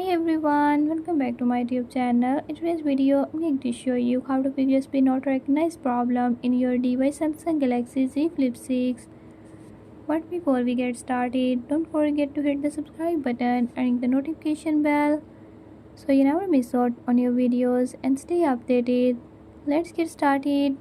Hey everyone, welcome back to my YouTube channel. In today's video, I'm going to show you how to fix USB not recognized problem in your device Samsung Galaxy Z Flip 6. But before we get started, don't forget to hit the subscribe button and ring the notification bell so you never miss out on your videos and stay updated. Let's get started.